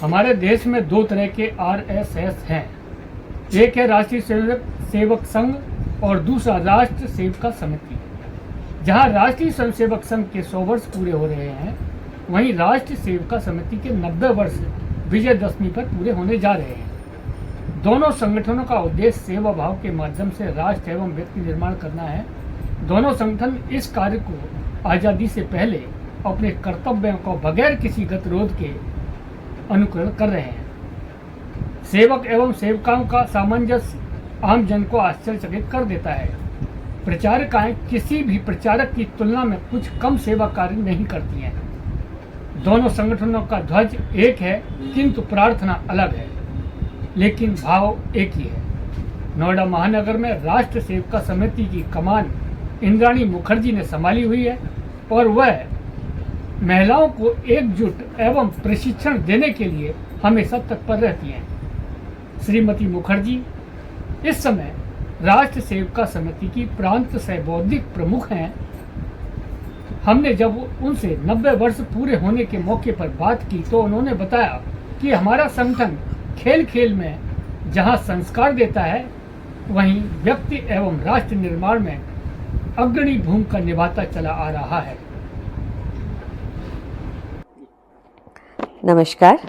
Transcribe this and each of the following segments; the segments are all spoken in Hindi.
हमारे देश में दो तरह के आरएसएस हैं। एक है राष्ट्रीय सेवक संघ और दूसरा राष्ट्र सेविका समिति। जहां राष्ट्रीय स्वयंसेवक संघ के 100 वर्ष पूरे हो रहे हैं, वहीं राष्ट्र सेविका समिति के 90 वर्ष विजयदशमी पर पूरे होने जा रहे हैं। दोनों संगठनों का उद्देश्य सेवा भाव के माध्यम से राष्ट्र एवं व्यक्ति निर्माण करना है। दोनों संगठन इस कार्य को आज़ादी से पहले अपने कर्तव्यों को बगैर किसी गतिरोध के अनुकरण कर रहे हैं। सेवक एवं सेविकाओं का सामंजस्य आम जन को आश्चर्यचकित कर देता है। प्रचारकाएं किसी भी प्रचारक की तुलना में कुछ कम सेवा कार्य नहीं करती हैं। दोनों संगठनों का ध्वज एक है, किंतु प्रार्थना अलग है, लेकिन भाव एक ही है। नोएडा महानगर में राष्ट्र सेविका समिति की कमान इंद्राणी मुखर्जी ने संभाली हुई है और वह महिलाओं को एकजुट एवं प्रशिक्षण देने के लिए हमेशा तत्पर रहती हैं। श्रीमती मुखर्जी इस समय राष्ट्र सेविका समिति की प्रांत सह बौद्धिक प्रमुख हैं। हमने जब उनसे 90 वर्ष पूरे होने के मौके पर बात की तो उन्होंने बताया कि हमारा संगठन खेल खेल में जहां संस्कार देता है, वहीं व्यक्ति एवं राष्ट्र निर्माण में अग्रणी भूमिका निभाता चला आ रहा है। नमस्कार,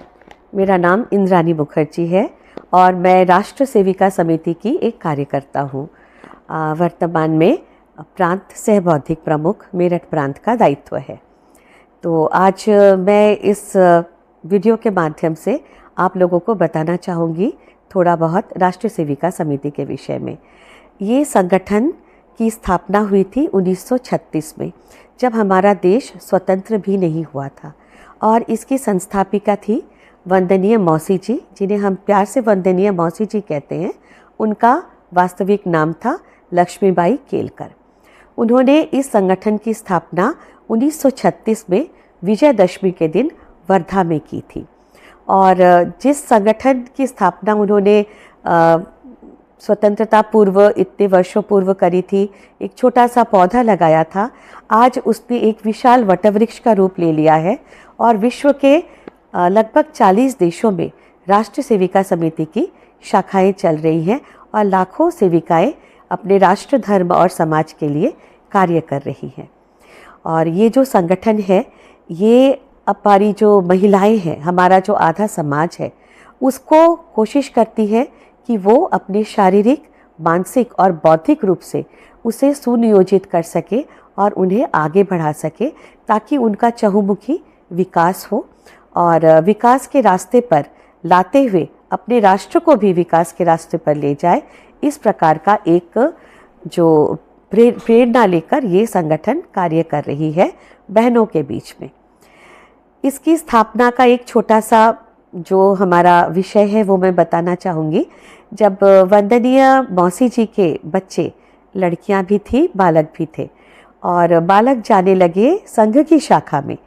मेरा नाम इंद्राणी मुखर्जी है और मैं राष्ट्र सेविका समिति की एक कार्यकर्ता हूँ। वर्तमान में प्रांत सह बौद्धिक प्रमुख मेरठ प्रांत का दायित्व है। तो आज मैं इस वीडियो के माध्यम से आप लोगों को बताना चाहूँगी थोड़ा बहुत राष्ट्र सेविका समिति के विषय में। ये संगठन की स्थापना हुई थी 1936 में, जब हमारा देश स्वतंत्र भी नहीं हुआ था, और इसकी संस्थापिका थी वंदनीय मौसी जी, जिन्हें हम प्यार से वंदनीय मौसी जी कहते हैं। उनका वास्तविक नाम था लक्ष्मीबाई केलकर। उन्होंने इस संगठन की स्थापना 1936 में विजयदशमी के दिन वर्धा में की थी। और जिस संगठन की स्थापना उन्होंने स्वतंत्रता पूर्व इतने वर्षों पूर्व करी थी, एक छोटा सा पौधा लगाया था, आज उसने एक विशाल वटवृक्ष का रूप ले लिया है और विश्व के लगभग 40 देशों में राष्ट्र सेविका समिति की शाखाएं चल रही हैं और लाखों सेविकाएं अपने राष्ट्र, धर्म और समाज के लिए कार्य कर रही हैं। और ये जो संगठन है, ये हमारी जो महिलाएं हैं, हमारा जो आधा समाज है, उसको कोशिश करती है कि वो अपने शारीरिक, मानसिक और बौद्धिक रूप से उसे सुनियोजित कर सके और उन्हें आगे बढ़ा सके, ताकि उनका चहुमुखी विकास हो और विकास के रास्ते पर लाते हुए अपने राष्ट्र को भी विकास के रास्ते पर ले जाए। इस प्रकार का एक जो प्रेरणा लेकर ये संगठन कार्य कर रही है बहनों के बीच में। इसकी स्थापना का एक छोटा सा जो हमारा विषय है वो मैं बताना चाहूँगी। जब वंदनीय मौसी जी के बच्चे, लड़कियां भी थी, बालक भी थे, और बालक जाने लगे संघ की शाखा में,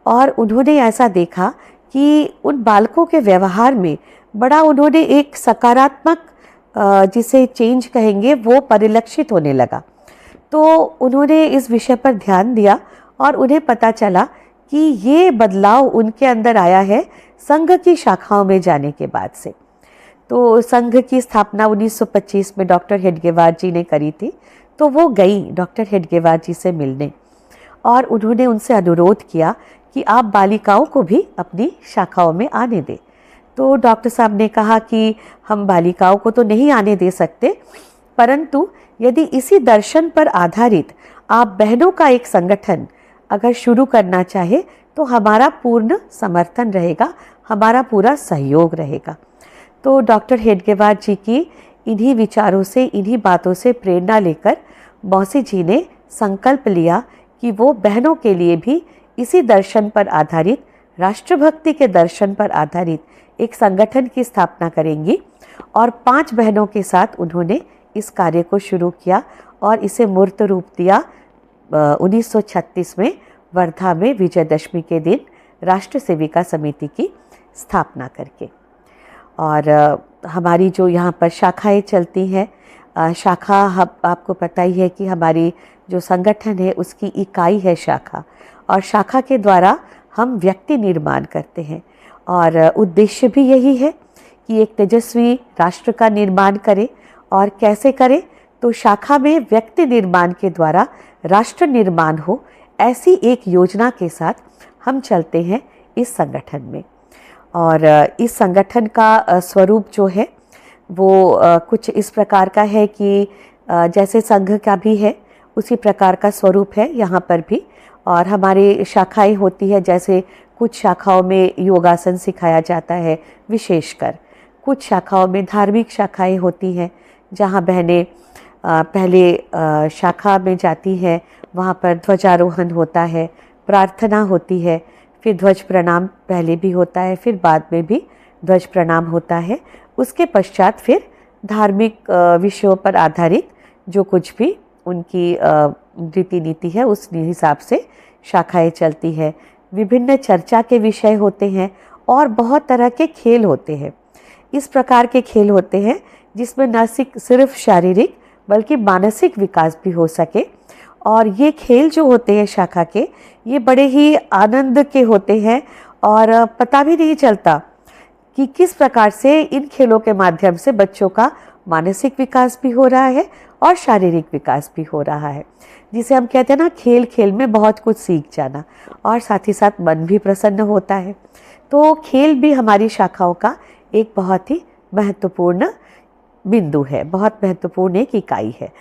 और उन्होंने ऐसा देखा कि उन बालकों के व्यवहार में बड़ा उन्होंने एक सकारात्मक जिसे चेंज कहेंगे वो परिलक्षित होने लगा। तो उन्होंने इस विषय पर ध्यान दिया और उन्हें पता चला कि ये बदलाव उनके अंदर आया है संघ की शाखाओं में जाने के बाद से। तो संघ की स्थापना 1925 में डॉक्टर हेडगेवार जी ने करी थी। तो वो गई डॉक्टर हेडगेवार जी से मिलने और उन्होंने उनसे अनुरोध किया कि आप बालिकाओं को भी अपनी शाखाओं में आने दें। तो डॉक्टर साहब ने कहा कि हम बालिकाओं को तो नहीं आने दे सकते, परंतु यदि इसी दर्शन पर आधारित आप बहनों का एक संगठन अगर शुरू करना चाहे तो हमारा पूर्ण समर्थन रहेगा, हमारा पूरा सहयोग रहेगा। तो डॉक्टर हेडगेवार जी की इन्हीं विचारों से, इन्हीं बातों से प्रेरणा लेकर मौसी जी ने संकल्प लिया कि वो बहनों के लिए भी इसी दर्शन पर आधारित, राष्ट्रभक्ति के दर्शन पर आधारित एक संगठन की स्थापना करेंगी। और 5 बहनों के साथ उन्होंने इस कार्य को शुरू किया और इसे मूर्त रूप दिया 1936 में वर्धा में विजयदशमी के दिन राष्ट्र सेविका समिति की स्थापना करके। और हमारी जो यहाँ पर शाखाएं चलती हैं, शाखा आपको पता ही है कि हमारी जो संगठन है उसकी इकाई है शाखा, और शाखा के द्वारा हम व्यक्ति निर्माण करते हैं। और उद्देश्य भी यही है कि एक तेजस्वी राष्ट्र का निर्माण करें। और कैसे करें? तो शाखा में व्यक्ति निर्माण के द्वारा राष्ट्र निर्माण हो, ऐसी एक योजना के साथ हम चलते हैं इस संगठन में। और इस संगठन का स्वरूप जो है वो कुछ इस प्रकार का है कि जैसे संघ का भी है उसी प्रकार का स्वरूप है यहाँ पर भी। और हमारी शाखाएं होती है, जैसे कुछ शाखाओं में योगासन सिखाया जाता है विशेषकर, कुछ शाखाओं में धार्मिक शाखाएं होती हैं जहाँ बहनें पहले शाखा में जाती हैं, वहाँ पर ध्वजारोहण होता है, प्रार्थना होती है, फिर ध्वज प्रणाम पहले भी होता है, फिर बाद में भी ध्वज प्रणाम होता है। उसके पश्चात फिर धार्मिक विषयों पर आधारित जो कुछ भी उनकी रीति नीति है उस हिसाब से शाखाएं चलती है। विभिन्न चर्चा के विषय होते हैं और बहुत तरह के खेल होते हैं। इस प्रकार के खेल होते हैं जिसमें न सिर्फ शारीरिक बल्कि मानसिक विकास भी हो सके। और ये खेल जो होते हैं शाखा के, ये बड़े ही आनंद के होते हैं और पता भी नहीं चलता कि किस प्रकार से इन खेलों के माध्यम से बच्चों का मानसिक विकास भी हो रहा है और शारीरिक विकास भी हो रहा है, जिसे हम कहते हैं ना खेल खेल में बहुत कुछ सीख जाना, और साथ ही साथ मन भी प्रसन्न होता है। तो खेल भी हमारी शाखाओं का एक बहुत ही महत्वपूर्ण बिंदु है, बहुत महत्वपूर्ण एक इकाई है।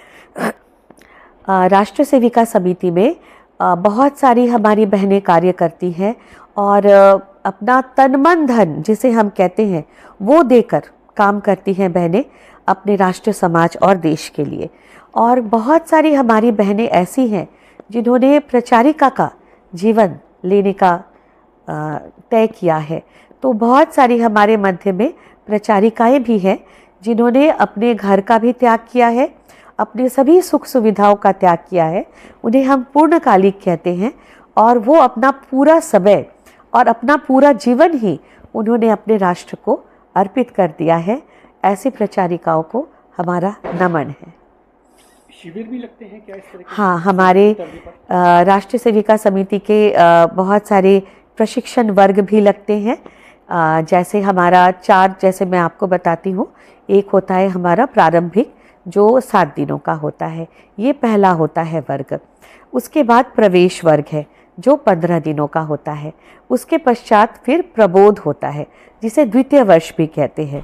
राष्ट्र सेविका समिति में बहुत सारी हमारी बहनें कार्य करती हैं और अपना तन मन धन जिसे हम कहते हैं वो देकर काम करती हैं बहनें अपने राष्ट्र, समाज और देश के लिए। और बहुत सारी हमारी बहनें ऐसी हैं जिन्होंने प्रचारिका का जीवन लेने का तय किया है। तो बहुत सारी हमारे मध्य में प्रचारिकाएं भी हैं जिन्होंने अपने घर का भी त्याग किया है, अपने सभी सुख सुविधाओं का त्याग किया है। उन्हें हम पूर्णकालिक कहते हैं और वो अपना पूरा समय और अपना पूरा जीवन ही उन्होंने अपने राष्ट्र को अर्पित कर दिया है। ऐसी प्रचारिकाओं को हमारा नमन है। शिविर भी लगते हैं क्या इस तरह के? हाँ, हमारे राष्ट्रीय सेविका समिति के बहुत सारे प्रशिक्षण वर्ग भी लगते हैं। जैसे हमारा 4, जैसे मैं आपको बताती हूँ, एक होता है हमारा प्रारंभिक जो 7 दिनों का होता है, ये पहला होता है वर्ग। उसके बाद प्रवेश वर्ग है जो 15 दिनों का होता है। उसके पश्चात फिर प्रबोध होता है जिसे द्वितीय वर्ष भी कहते हैं,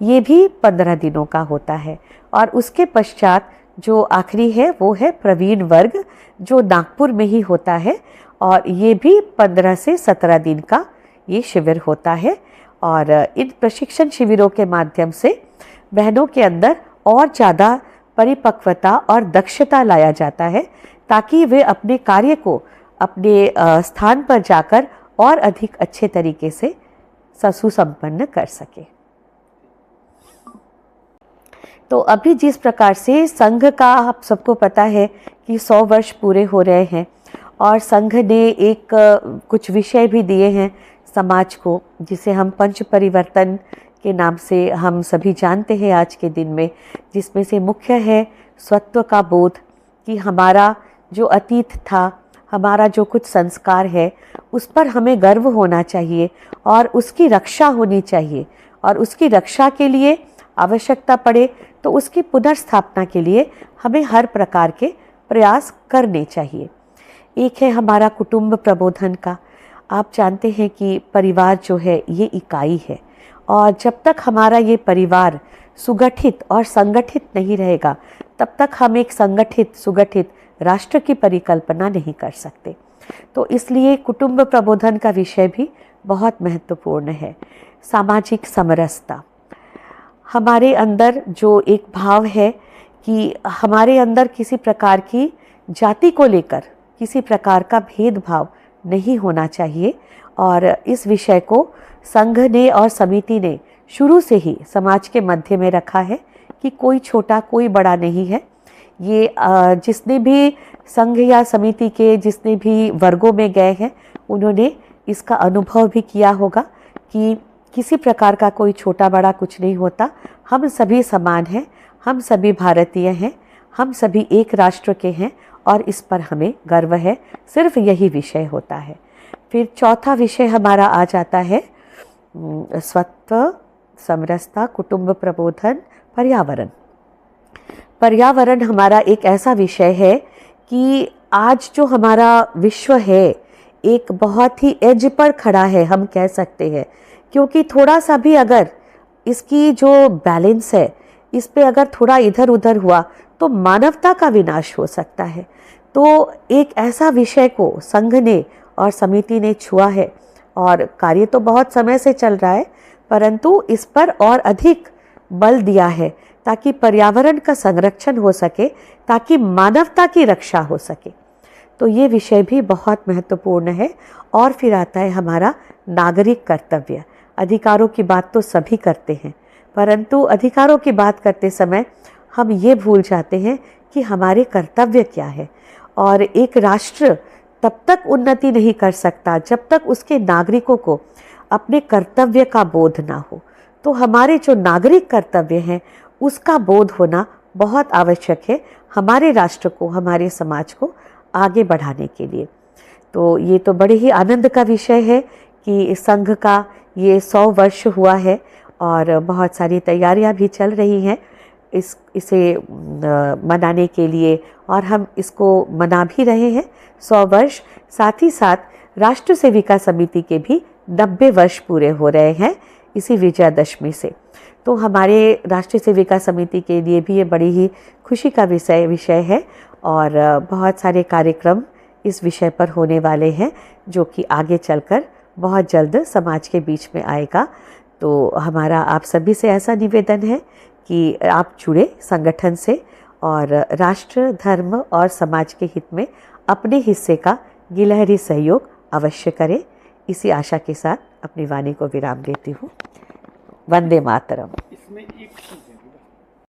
ये भी 15 दिनों का होता है। और उसके पश्चात जो आखिरी है वो है प्रवीण वर्ग जो नागपुर में ही होता है और ये भी 15 से 17 दिन का ये शिविर होता है। और इन प्रशिक्षण शिविरों के माध्यम से बहनों के अंदर और ज़्यादा परिपक्वता और दक्षता लाया जाता है ताकि वे अपने कार्य को अपने स्थान पर जाकर और अधिक अच्छे तरीके से सुसंपन्न कर सके। तो अभी जिस प्रकार से संघ का आप सबको पता है कि 100 वर्ष पूरे हो रहे हैं और संघ ने एक कुछ विषय भी दिए हैं समाज को, जिसे हम पंच परिवर्तन के नाम से हम सभी जानते हैं आज के दिन में, जिसमें से मुख्य है स्वत्व का बोध कि हमारा जो अतीत था, हमारा जो कुछ संस्कार है उस पर हमें गर्व होना चाहिए और उसकी रक्षा होनी चाहिए, और उसकी रक्षा के लिए आवश्यकता पड़े तो उसकी पुनर्स्थापना के लिए हमें हर प्रकार के प्रयास करने चाहिए। एक है हमारा कुटुंब प्रबोधन का। आप जानते हैं कि परिवार जो है ये इकाई है और जब तक हमारा ये परिवार सुगठित और संगठित नहीं रहेगा तब तक हम एक संगठित सुगठित राष्ट्र की परिकल्पना नहीं कर सकते। तो इसलिए कुटुंब प्रबोधन का विषय भी बहुत महत्वपूर्ण है। सामाजिक समरसता, हमारे अंदर जो एक भाव है कि हमारे अंदर किसी प्रकार की जाति को लेकर किसी प्रकार का भेदभाव नहीं होना चाहिए, और इस विषय को संघ ने और समिति ने शुरू से ही समाज के मध्य में रखा है कि कोई छोटा कोई बड़ा नहीं है। ये जिसने भी संघ या समिति के जिसने भी वर्गों में गए हैं उन्होंने इसका अनुभव भी किया होगा कि किसी प्रकार का कोई छोटा बड़ा कुछ नहीं होता। हम सभी समान हैं, हम सभी भारतीय हैं, हम सभी एक राष्ट्र के हैं और इस पर हमें गर्व है। सिर्फ यही विषय होता है। फिर चौथा विषय हमारा आ जाता है स्वत्व, समरसता, कुटुंब प्रबोधन, पर्यावरण। पर्यावरण हमारा एक ऐसा विषय है कि आज जो हमारा विश्व है एक बहुत ही एज पर खड़ा है, हम कह सकते हैं, क्योंकि थोड़ा सा भी अगर इसकी जो बैलेंस है इस पे अगर थोड़ा इधर उधर हुआ तो मानवता का विनाश हो सकता है। तो एक ऐसा विषय को संघ ने और समिति ने छुआ है और कार्य तो बहुत समय से चल रहा है, परंतु इस पर और अधिक बल दिया है ताकि पर्यावरण का संरक्षण हो सके, ताकि मानवता की रक्षा हो सके। तो ये विषय भी बहुत महत्वपूर्ण है। और फिर आता है हमारा नागरिक कर्तव्य। अधिकारों की बात तो सभी करते हैं, परंतु अधिकारों की बात करते समय हम ये भूल जाते हैं कि हमारे कर्तव्य क्या है। और एक राष्ट्र तब तक उन्नति नहीं कर सकता जब तक उसके नागरिकों को अपने कर्तव्य का बोध ना हो। तो हमारे जो नागरिक कर्तव्य हैं उसका बोध होना बहुत आवश्यक है हमारे राष्ट्र को, हमारे समाज को आगे बढ़ाने के लिए। तो ये तो बड़े ही आनंद का विषय है कि संघ का ये 100 वर्ष हुआ है और बहुत सारी तैयारियां भी चल रही हैं इसे मनाने के लिए, और हम इसको मना भी रहे हैं 100 वर्ष। साथ ही साथ राष्ट्र सेविका समिति के भी 90 वर्ष पूरे हो रहे हैं इसी विजयादशमी से। तो हमारे राष्ट्रीय सेविका समिति के लिए भी ये बड़ी ही खुशी का विषय है और बहुत सारे कार्यक्रम इस विषय पर होने वाले हैं जो कि आगे चलकर बहुत जल्द समाज के बीच में आएगा। तो हमारा आप सभी से ऐसा निवेदन है कि आप जुड़े संगठन से और राष्ट्र, धर्म और समाज के हित में अपने हिस्से का गिलहरी सहयोग अवश्य करें। इसी आशा के साथ अपनी वाणी को विराम देती हूँ। वंदे मातरम। इसमें एक चीज़ है